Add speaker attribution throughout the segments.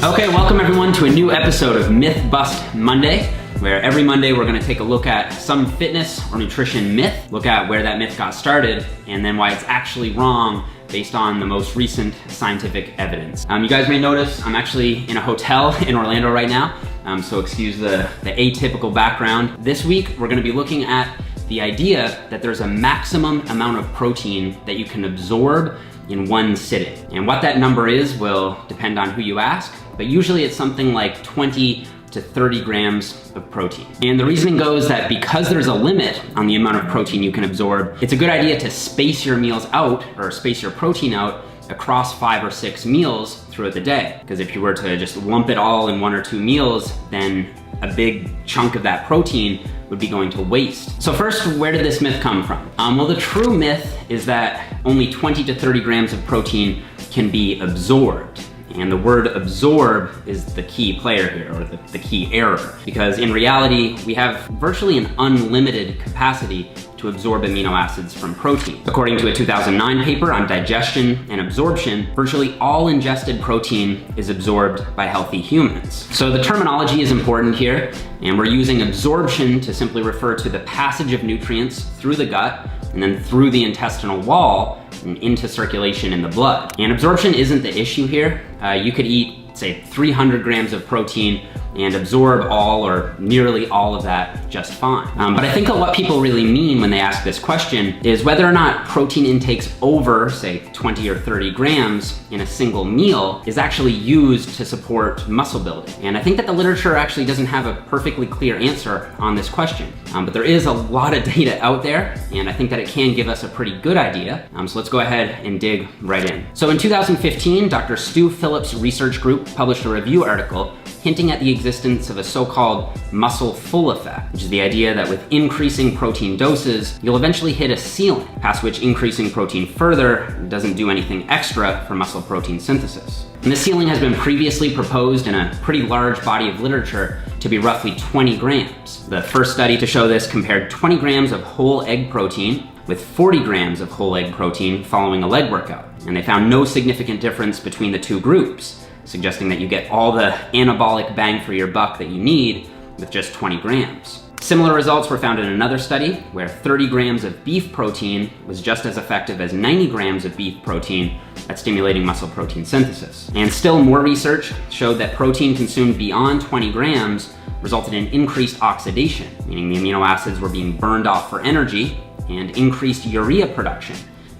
Speaker 1: Okay, welcome everyone to a new episode of Myth Bust Monday, where every Monday we're gonna take a look at some fitness or nutrition myth, look at where that myth got started, and then why it's actually wrong based on the most recent scientific evidence. You guys may notice I'm actually in a hotel in Orlando right now, so excuse the atypical background. This week we're gonna be looking at the idea that there's a maximum amount of protein that you can absorb in one sitting. And what that number is will depend on who you ask, but usually it's something like 20 to 30 grams of protein. And the reasoning goes that because there's a limit on the amount of protein you can absorb, it's a good idea to space your meals out, or space your protein out, across 5 or 6 meals throughout the day. Because if you were to just lump it all in 1 or 2 meals, then a big chunk of that protein would be going to waste. So first, where did this myth come from? Well, the true myth is that only 20 to 30 grams of protein can be absorbed. And the word absorb is the key player here, or the key error. Because in reality, we have virtually an unlimited capacity to absorb amino acids from protein. According to a 2009 paper on digestion and absorption, virtually all ingested protein is absorbed by healthy humans. So the terminology is important here, and we're using absorption to simply refer to the passage of nutrients through the gut and then through the intestinal wall and into circulation in the blood. And absorption isn't the issue here. You could eat, say, 300 grams of protein and absorb all or nearly all of that just fine. But I think that what people really mean when they ask this question is whether or not protein intakes over, say, 20 or 30 grams in a single meal is actually used to support muscle building. And I think that the literature actually doesn't have a perfectly clear answer on this question. But there is a lot of data out there, and I think that it can give us a pretty good idea. So let's go ahead and dig right in. So in 2015, Dr. Stu Phillips' research group published a review article hinting at the existence of a so-called muscle full effect, which is the idea that with increasing protein doses, you'll eventually hit a ceiling, past which increasing protein further doesn't do anything extra for muscle protein synthesis. And the ceiling has been previously proposed in a pretty large body of literature to be roughly 20 grams. The first study to show this compared 20 grams of whole egg protein with 40 grams of whole egg protein following a leg workout. And they found no significant difference between the two groups, suggesting that you get all the anabolic bang for your buck that you need with just 20 grams. Similar results were found in another study where 30 grams of beef protein was just as effective as 90 grams of beef protein at stimulating muscle protein synthesis. And still more research showed that protein consumed beyond 20 grams resulted in increased oxidation, meaning the amino acids were being burned off for energy, and increased urea production,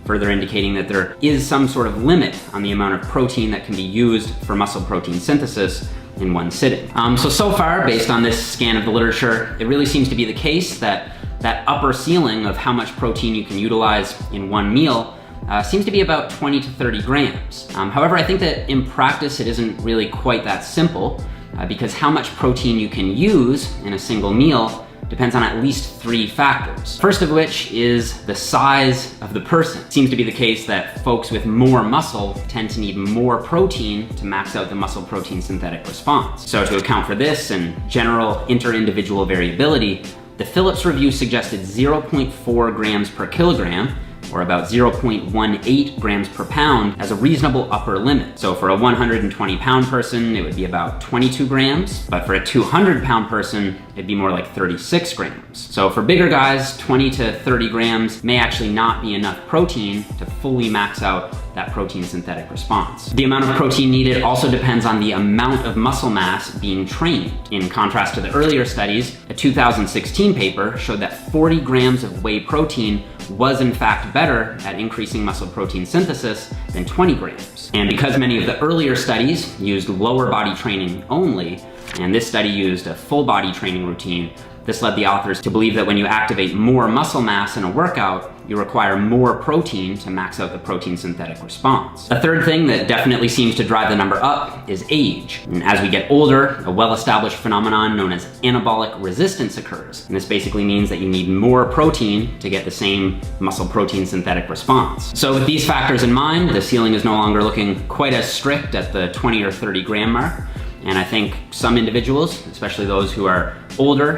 Speaker 1: further indicating that there is some sort of limit on the amount of protein that can be used for muscle protein synthesis in one sitting. So far, based on this scan of the literature, it really seems to be the case that that upper ceiling of how much protein you can utilize in one meal seems to be about 20 to 30 grams. However, I think that in practice it isn't really quite that simple, because how much protein you can use in a single meal depends on at least 3 factors. First of which is the size of the person. It seems to be the case that folks with more muscle tend to need more protein to max out the muscle protein synthetic response. So to account for this and general inter-individual variability, the Phillips review suggested 0.4 grams per kilogram, or about 0.18 grams per pound, as a reasonable upper limit. So for a 120-pound person, it would be about 22 grams, but for a 200-pound person, it'd be more like 36 grams. So for bigger guys, 20 to 30 grams may actually not be enough protein to fully max out that protein synthetic response. The amount of protein needed also depends on the amount of muscle mass being trained. In contrast to the earlier studies, a 2016 paper showed that 40 grams of whey protein was in fact better at increasing muscle protein synthesis than 20 grams. And because many of the earlier studies used lower body training only, and this study used a full body training routine, this led the authors to believe that when you activate more muscle mass in a workout, you require more protein to max out the protein synthetic response. A third thing that definitely seems to drive the number up is age. And as we get older, a well-established phenomenon known as anabolic resistance occurs. And this basically means that you need more protein to get the same muscle protein synthetic response. So with these factors in mind, the ceiling is no longer looking quite as strict at the 20 or 30 gram mark. And I think some individuals, especially those who are older,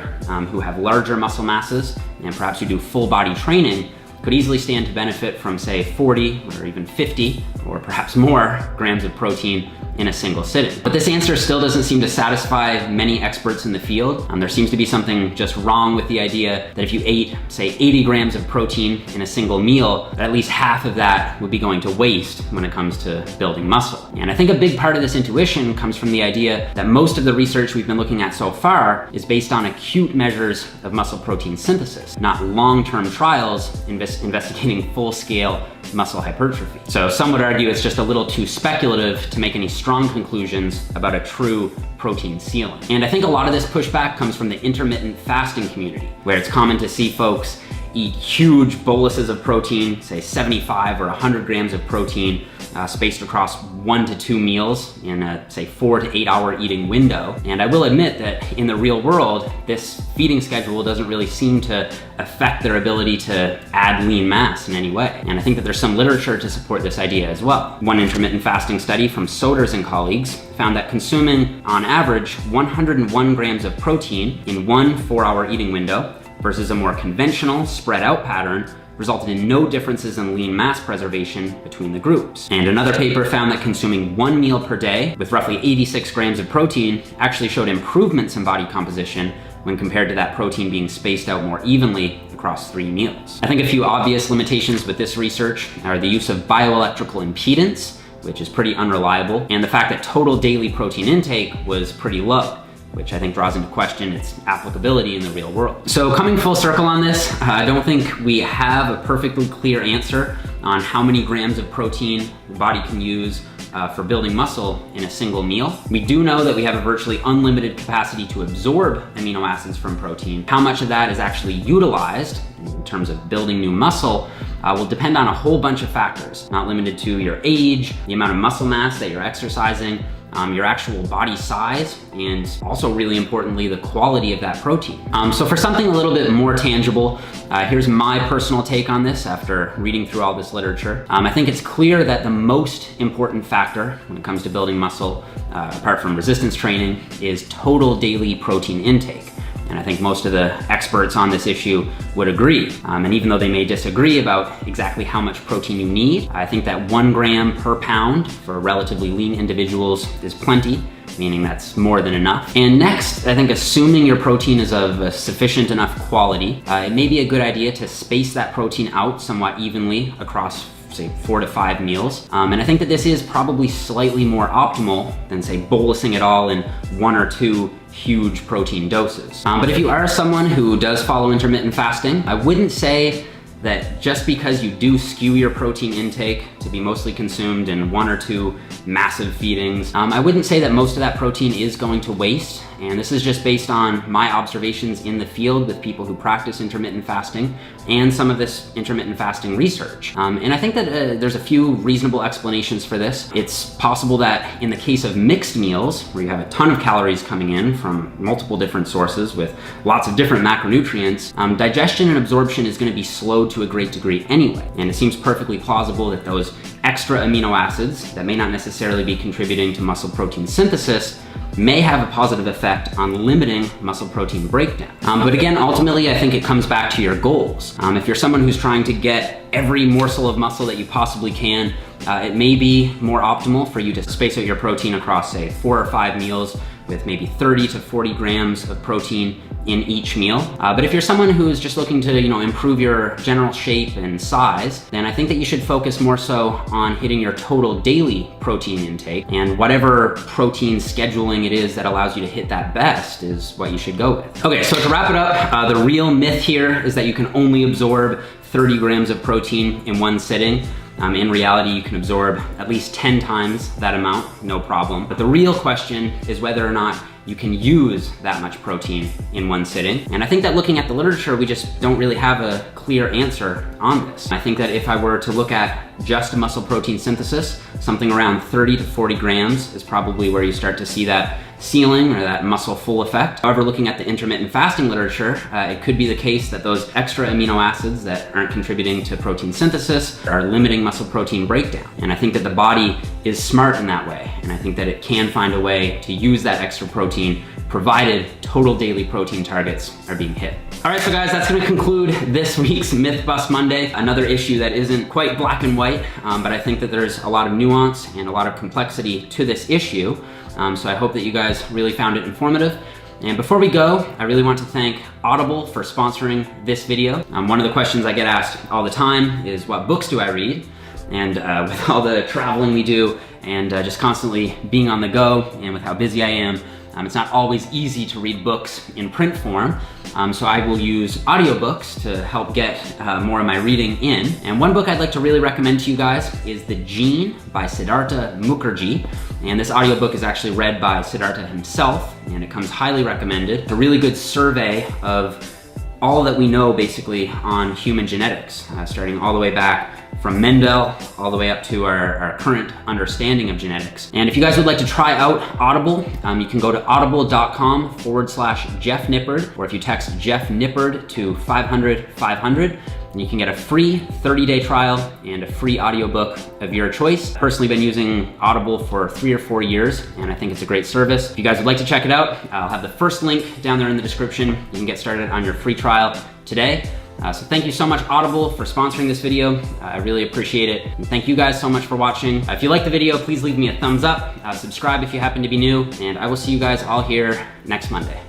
Speaker 1: who have larger muscle masses, and perhaps who do full body training, could easily stand to benefit from, say, 40 or even 50 or perhaps more grams of protein in a single sitting. But this answer still doesn't seem to satisfy many experts in the field. There seems to be something just wrong with the idea that if you ate, say, 80 grams of protein in a single meal, that at least half of that would be going to waste when it comes to building muscle. And I think a big part of this intuition comes from the idea that most of the research we've been looking at so far is based on acute measures of muscle protein synthesis, not long-term trials investigating full-scale muscle hypertrophy. So some would argue it's just a little too speculative to make any strong conclusions about a true protein ceiling. And I think a lot of this pushback comes from the intermittent fasting community, where it's common to see folks eat huge boluses of protein, say 75 or 100 grams of protein, spaced across 1 to 2 meals in a, say, 4 to 8 hour eating window. And I will admit that in the real world, this feeding schedule doesn't really seem to affect their ability to add lean mass in any way. And I think that there's some literature to support this idea as well. One intermittent fasting study from Soders and colleagues found that consuming, on average, 101 grams of protein in one 4-hour eating window versus a more conventional spread out pattern resulted in no differences in lean mass preservation between the groups. And another paper found that consuming 1 meal per day with roughly 86 grams of protein actually showed improvements in body composition when compared to that protein being spaced out more evenly across 3 meals. I think a few obvious limitations with this research are the use of bioelectrical impedance, which is pretty unreliable, and the fact that total daily protein intake was pretty low, which I think draws into question its applicability in the real world. So coming full circle on this, I don't think we have a perfectly clear answer on how many grams of protein the body can use for building muscle in a single meal. We do know that we have a virtually unlimited capacity to absorb amino acids from protein. How much of that is actually utilized in terms of building new muscle will depend on a whole bunch of factors, not limited to your age, the amount of muscle mass that you're exercising, your actual body size, and also really importantly, the quality of that protein. So for something a little bit more tangible, here's my personal take on this after reading through all this literature. I think it's clear that the most important factor when it comes to building muscle, apart from resistance training, is total daily protein intake. And I think most of the experts on this issue would agree. And even though they may disagree about exactly how much protein you need, I think that 1 gram per pound for relatively lean individuals is plenty, meaning that's more than enough. And next, I think assuming your protein is of a sufficient enough quality, it may be a good idea to space that protein out somewhat evenly across, say, 4 to 5 meals. And I think that this is probably slightly more optimal than, say, bolusing it all in 1 or 2 huge protein doses. But if you are someone who does follow intermittent fasting, I wouldn't say that just because you do skew your protein intake to be mostly consumed in 1 or 2 massive feedings, I wouldn't say that most of that protein is going to waste. And this is just based on my observations in the field with people who practice intermittent fasting and some of this intermittent fasting research. And I think that there's a few reasonable explanations for this. It's possible that in the case of mixed meals, where you have a ton of calories coming in from multiple different sources with lots of different macronutrients, digestion and absorption is going to be slowed to a great degree anyway. And it seems perfectly plausible that those extra amino acids that may not necessarily be contributing to muscle protein synthesis may have a positive effect on limiting muscle protein breakdown. But again, ultimately, I think it comes back to your goals. If you're someone who's trying to get every morsel of muscle that you possibly can, it may be more optimal for you to space out your protein across, say, 4 or 5 meals with maybe 30 to 40 grams of protein in each meal. But if you're someone who's just looking to, improve your general shape and size, then I think that you should focus more so on hitting your total daily protein intake, and whatever protein scheduling it is that allows you to hit that best is what you should go with. Okay, so to wrap it up, the real myth here is that you can only absorb 30 grams of protein in one sitting. In reality, you can absorb at least 10 times that amount, no problem. But the real question is whether or not you can use that much protein in one sitting. And I think that looking at the literature, we just don't really have a clear answer on this. I think that if I were to look at just muscle protein synthesis, something around 30 to 40 grams is probably where you start to see that ceiling or that muscle full effect. However, looking at the intermittent fasting literature, it could be the case that those extra amino acids that aren't contributing to protein synthesis are limiting muscle protein breakdown. And I think that the body is smart in that way. And I think that it can find a way to use that extra protein provided total daily protein targets are being hit. All right, so guys, that's gonna conclude this week's Myth Bust Monday. Another issue that isn't quite black and white, but I think that there's a lot of nuance and a lot of complexity to this issue. So I hope that you guys really found it informative. And before we go, I really want to thank Audible for sponsoring this video. One of the questions I get asked all the time is, what books do I read? And with all the traveling we do and just constantly being on the go, and with how busy I am, it's not always easy to read books in print form. So I will use audiobooks to help get more of my reading in. And one book I'd like to really recommend to you guys is The Gene by Siddhartha Mukherjee. And this audiobook is actually read by Siddhartha himself, and it comes highly recommended. It's a really good survey of all that we know basically on human genetics, starting all the way back from Mendel all the way up to our current understanding of genetics. And if you guys would like to try out Audible, you can go to audible.com/Jeff Nippard, or if you text Jeff Nippard to 500-500, and you can get a free 30-day trial and a free audiobook of your choice. I've personally been using Audible for 3 or 4 years, and I think it's a great service. If you guys would like to check it out, I'll have the first link down there in the description. You can get started on your free trial today. So thank you so much, Audible, for sponsoring this video. I really appreciate it. And thank you guys so much for watching. If you liked the video, please leave me a thumbs up. Subscribe if you happen to be new, and I will see you guys all here next Monday.